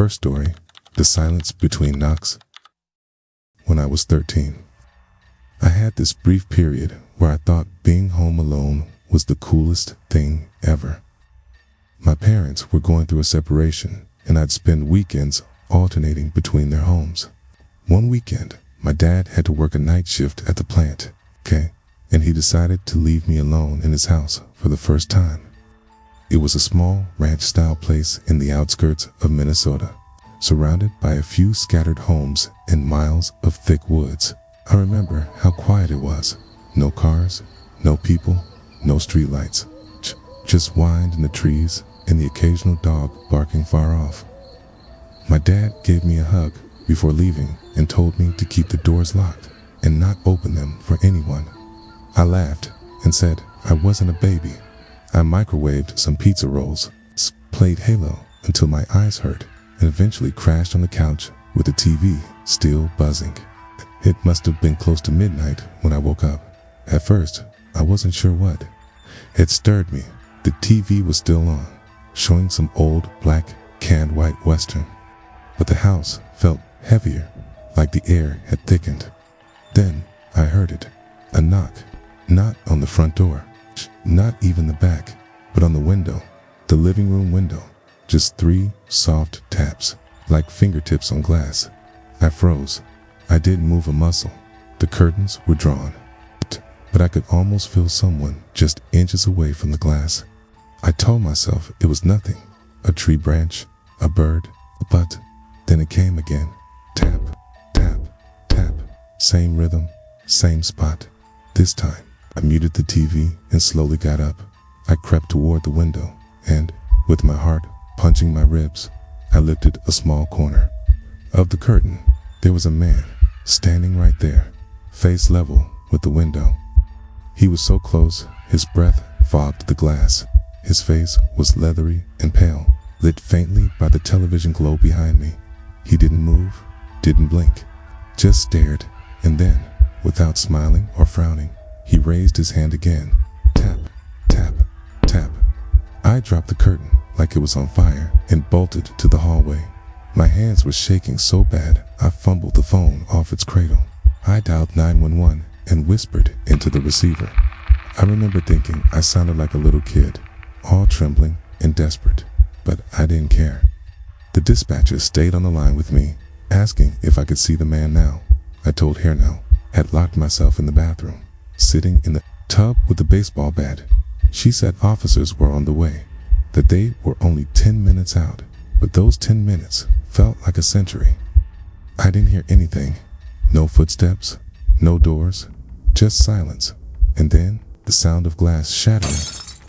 First story, the silence between knocks. When I was 13, I had this brief period where I thought being home alone was the coolest thing ever. My parents were going through a separation, and I'd spend weekends alternating between their homes. One weekend, my dad had to work a night shift at the plant, and he decided to leave me alone in his house for the first time. It was a small ranch-style place in the outskirts of Minnesota, surrounded by a few scattered homes and miles of thick woods. I remember how quiet it was. No cars, no people, no streetlights. Just wind in the trees and the occasional dog barking far off. My dad gave me a hug before leaving and told me to keep the doors locked and not open them for anyone. I laughed and said I wasn't a baby. I microwaved some pizza rolls, played Halo until my eyes hurt, and eventually crashed on the couch with the TV still buzzing. It must have been close to midnight when I woke up. At first, I wasn't sure what had stirred me. The TV was still on, showing some old black canned white western. But the house felt heavier, like the air had thickened. Then I heard it, a knock, not on the front door, not even the back, but on the window, the living room window. Just 3 soft taps, like fingertips on glass. I froze. I didn't move a muscle. The curtains were drawn, but I could almost feel someone just inches away from the glass. I told myself it was nothing, a tree branch, a bird, but then it came again. Tap, tap, tap, same rhythm, same spot. This time, I muted the TV and slowly got up. I crept toward the window and, with my heart punching my ribs, I lifted a small corner. Of the curtain, there was a man standing right there, face level with the window. He was so close, his breath fogged the glass. His face was leathery and pale, lit faintly by the television glow behind me. He didn't move, didn't blink, just stared, and then, without smiling or frowning, he raised his hand again. Tap, tap, tap. I dropped the curtain like it was on fire and bolted to the hallway. My hands were shaking so bad I fumbled the phone off its cradle. I dialed 911 and whispered into the receiver. I remember thinking I sounded like a little kid, all trembling and desperate, but I didn't care. The dispatcher stayed on the line with me, asking if I could see the man now. I told her no, had locked myself in the bathroom, sitting in the tub with the baseball bat. She said officers were on the way, that they were only 10 minutes out, but those 10 minutes felt like a century. I didn't hear anything, no footsteps, no doors, just silence, and then the sound of glass shattering.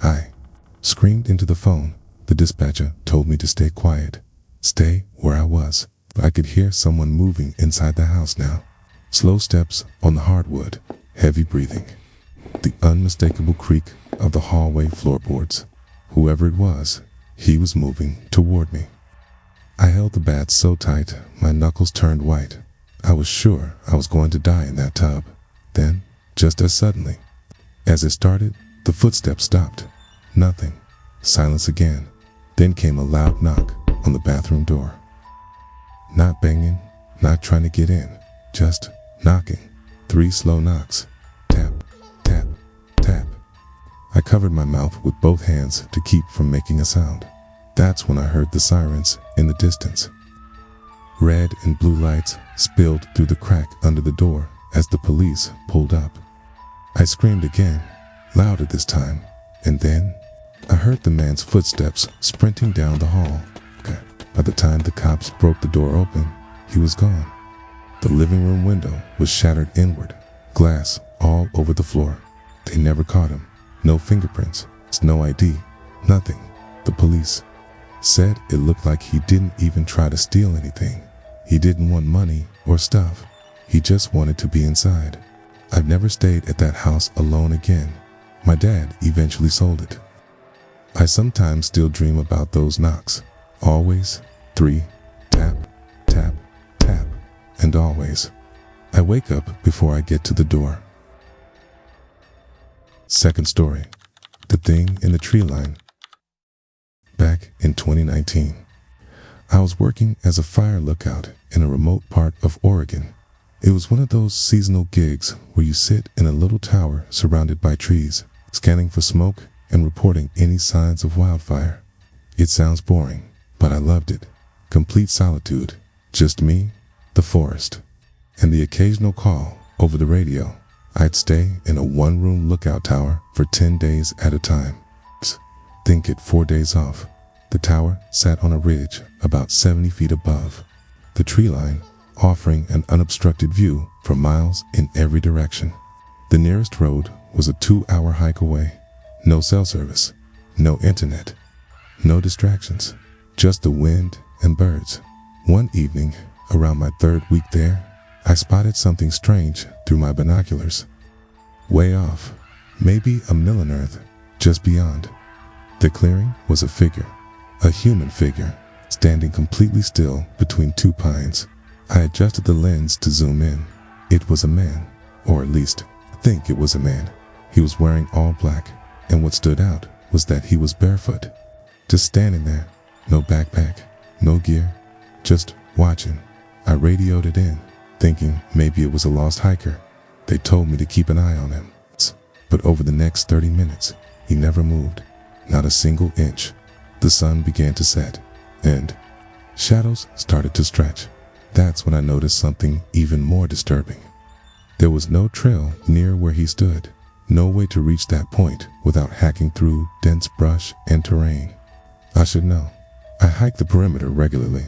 I screamed into the phone. The dispatcher told me to stay quiet, stay where I was, but I could hear someone moving inside the house now. Slow steps on the hardwood, heavy breathing, the unmistakable creak of the hallway floorboards. Whoever it was, he was moving toward me. I held the bat so tight, my knuckles turned white. I was sure I was going to die in that tub. Then, just as suddenly, as it started, the footsteps stopped. Nothing. Silence again. Then came a loud knock on the bathroom door. Not banging, not trying to get in, just knocking. 3 slow knocks. Tap, tap, tap. I covered my mouth with both hands to keep from making a sound. That's when I heard the sirens in the distance. Red and blue lights spilled through the crack under the door as the police pulled up. I screamed again, louder this time, and then I heard the man's footsteps sprinting down the hall. By the time the cops broke the door open, he was gone. The living room window was shattered inward, glass all over the floor. They never caught him. No fingerprints, no ID, nothing. The police said it looked like he didn't even try to steal anything. He didn't want money or stuff. He just wanted to be inside. I've never stayed at that house alone again. My dad eventually sold it. I sometimes still dream about those knocks. Always 3, tap, tap, tap, and always. I wake up before I get to the door. Second story, the thing in the tree line. Back in 2019, I was working as a fire lookout in a remote part of Oregon. It was one of those seasonal gigs where you sit in a little tower surrounded by trees, scanning for smoke and reporting any signs of wildfire. It sounds boring, but I loved it. Complete solitude, just me, the forest, and the occasional call over the radio. I'd stay in a one-room lookout tower for 10 days at a time. Think it 4 days off. The tower sat on a ridge about 70 feet above the tree line, offering an unobstructed view for miles in every direction. The nearest road was a 2-hour hike away. No cell service, no internet, no distractions, just the wind and birds. One evening, around my 3rd week there, I spotted something strange through my binoculars. Way off, maybe a millionth just beyond. The clearing was a figure, a human figure, standing completely still between 2 pines. I adjusted the lens to zoom in. It was a man, or at least I think it was a man. He was wearing all black, and what stood out was that he was barefoot. Just standing there, no backpack, no gear, just watching. I radioed it in, thinking maybe it was a lost hiker. They told me to keep an eye on him. But over the next 30 minutes, he never moved, not a single inch. The sun began to set, and shadows started to stretch. That's when I noticed something even more disturbing. There was no trail near where he stood, no way to reach that point without hacking through dense brush and terrain. I should know. I hiked the perimeter regularly.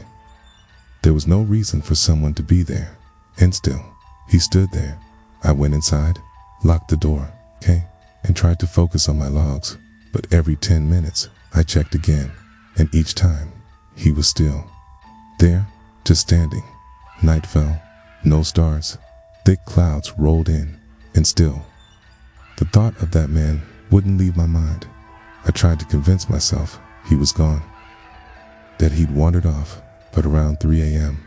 There was no reason for someone to be there, and still, he stood there. I went inside, locked the door, and tried to focus on my logs, but every 10 minutes, I checked again, and each time, he was still there, just standing. Night fell, no stars, thick clouds rolled in, and still, the thought of that man wouldn't leave my mind. I tried to convince myself he was gone, that he'd wandered off, but around 3 a.m.,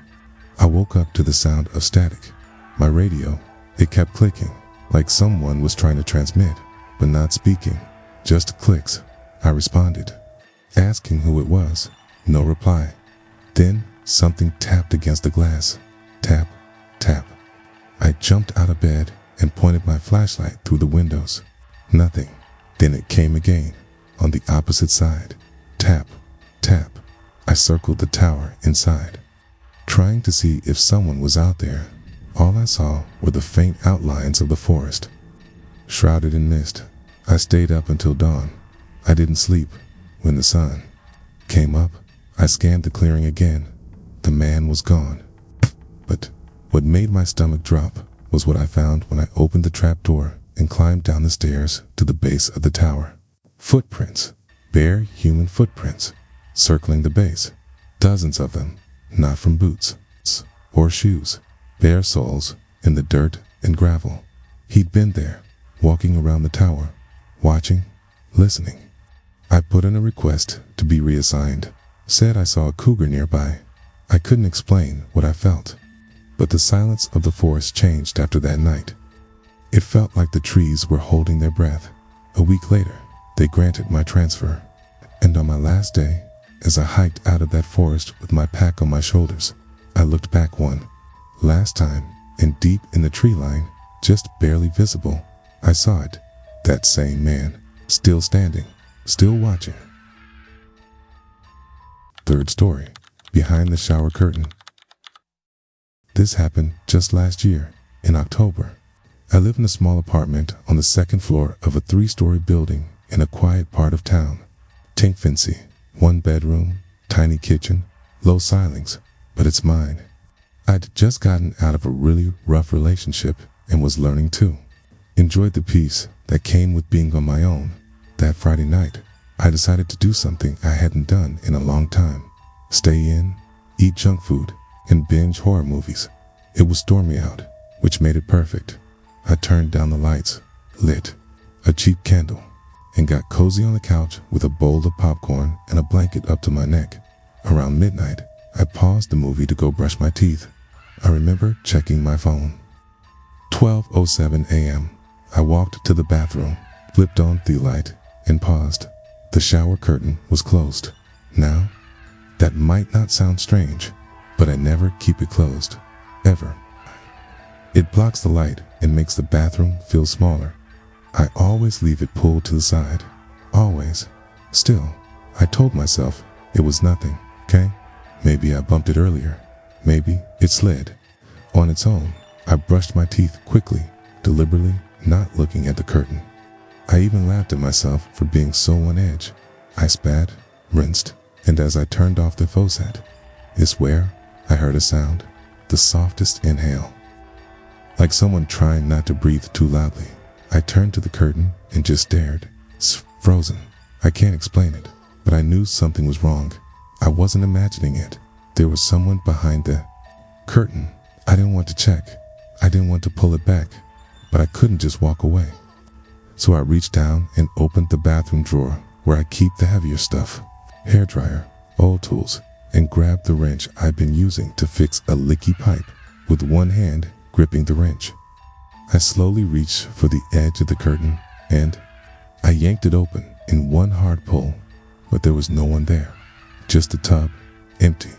I woke up to the sound of static. My radio, it kept clicking, like someone was trying to transmit, but not speaking, just clicks. I responded, asking who it was. No reply. Then something tapped against the glass. Tap, tap. I jumped out of bed and pointed my flashlight through the windows. Nothing. Then it came again, on the opposite side. Tap, tap. I circled the tower inside, trying to see if someone was out there. All I saw were the faint outlines of the forest, shrouded in mist. I stayed up until dawn. I didn't sleep. When the sun came up, I scanned the clearing again. The man was gone. But what made my stomach drop was what I found when I opened the trap door and climbed down the stairs to the base of the tower. Footprints, bare human footprints, circling the base. Dozens of them, not from boots or shoes, bare soles in the dirt and gravel. He'd been there, walking around the tower, watching, listening. I put in a request to be reassigned, said I saw a cougar nearby. I couldn't explain what I felt, but the silence of the forest changed after that night. It felt like the trees were holding their breath. A week later, they granted my transfer, and on my last day, as I hiked out of that forest with my pack on my shoulders, I looked back one last time, and deep in the tree line, just barely visible, I saw it. That same man, still standing, still watching. Third story, behind the shower curtain. This happened just last year, in October. I live in a small apartment on the 2nd floor of a 3-story building in a quiet part of town. Tink fancy, 1 bedroom, tiny kitchen, low ceilings, but it's mine. I'd just gotten out of a really rough relationship and was learning to enjoy the peace that came with being on my own. That Friday night, I decided to do something I hadn't done in a long time. Stay in, eat junk food, and binge horror movies. It was stormy out, which made it perfect. I turned down the lights, lit a cheap candle, and got cozy on the couch with a bowl of popcorn and a blanket up to my neck. Around midnight, I paused the movie to go brush my teeth. I remember checking my phone. 12:07 a.m. I walked to the bathroom, flipped on the light, and paused. The shower curtain was closed. Now, That might not sound strange, but I never keep it closed. Ever. It blocks the light and makes the bathroom feel smaller. I always leave it pulled to the side. Always. Still, I told myself it was nothing, okay? Maybe I bumped it earlier. Maybe it slid. On its own, I brushed my teeth quickly, deliberately not looking at the curtain. I even laughed at myself for being so on edge. I spat, rinsed, and as I turned off the faucet, I swear I heard a sound, the softest inhale. Like someone trying not to breathe too loudly. I turned to the curtain and just stared. It's frozen. I can't explain it, but I knew something was wrong. I wasn't imagining it. There was someone behind the curtain. I didn't want to check. I didn't want to pull it back, but I couldn't just walk away. So I reached down and opened the bathroom drawer where I keep the heavier stuff, hairdryer, oil tools, and grabbed the wrench I'd been using to fix a leaky pipe, with one hand gripping the wrench. I slowly reached for the edge of the curtain and I yanked it open in one hard pull, but there was no one there. Just the tub, empty.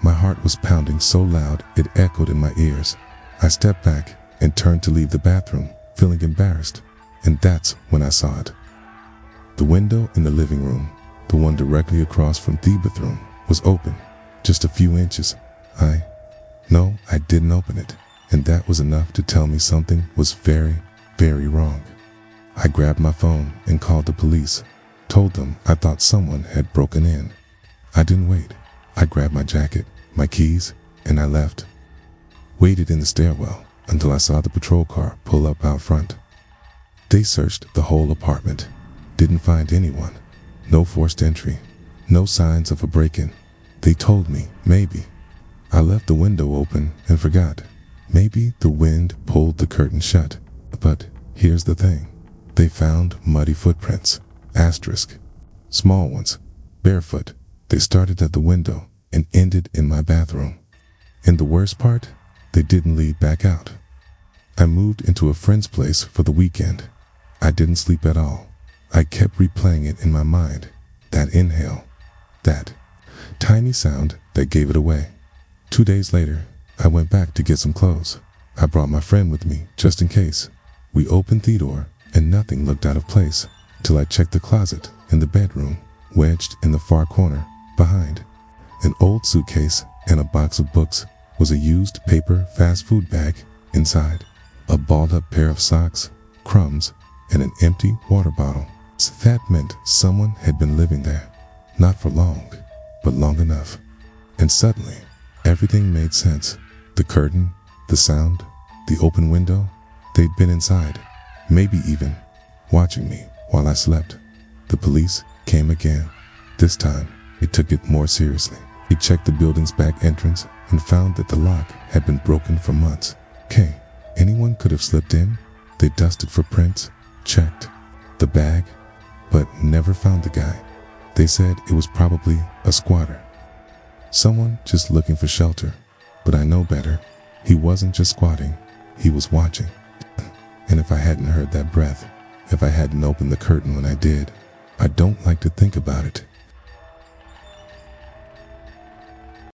My heart was pounding so loud it echoed in my ears. I stepped back and turned to leave the bathroom, feeling embarrassed, and that's when I saw it. The window in the living room, the one directly across from the bathroom, was open, just a few inches. No, I didn't open it, and that was enough to tell me something was very, very wrong. I grabbed my phone and called the police, told them I thought someone had broken in. I didn't wait. I grabbed my jacket, my keys, and I left. Waited in the stairwell until I saw the patrol car pull up out front. They searched the whole apartment, didn't find anyone, no forced entry, no signs of a break-in. They told me maybe I left the window open and forgot. Maybe the wind pulled the curtain shut. But here's the thing. They found muddy footprints, asterisk, small ones, barefoot. They started at the window and ended in my bathroom. And the worst part, they didn't lead back out. I moved into a friend's place for the weekend. I didn't sleep at all. I kept replaying it in my mind. That inhale, that tiny sound that gave it away. 2 days later, I went back to get some clothes. I brought my friend with me, just in case. We opened the door, and nothing looked out of place, till I checked the closet in the bedroom, wedged in the far corner, behind. An old suitcase and a box of books was a used paper fast food bag inside, a balled-up pair of socks, crumbs, and an empty water bottle. So that meant someone had been living there. Not for long, but long enough. And suddenly, everything made sense. The curtain, the sound, the open window, they'd been inside, maybe even watching me while I slept. The police came again. This time, he took it more seriously. He checked the building's back entrance and found that the lock had been broken for months. Okay, anyone could have slipped in. They dusted for prints, checked the bag, but never found the guy. They said it was probably a squatter. Someone just looking for shelter. But I know better. He wasn't just squatting, he was watching. And if I hadn't heard that breath, if I hadn't opened the curtain when I did, I don't like to think about it.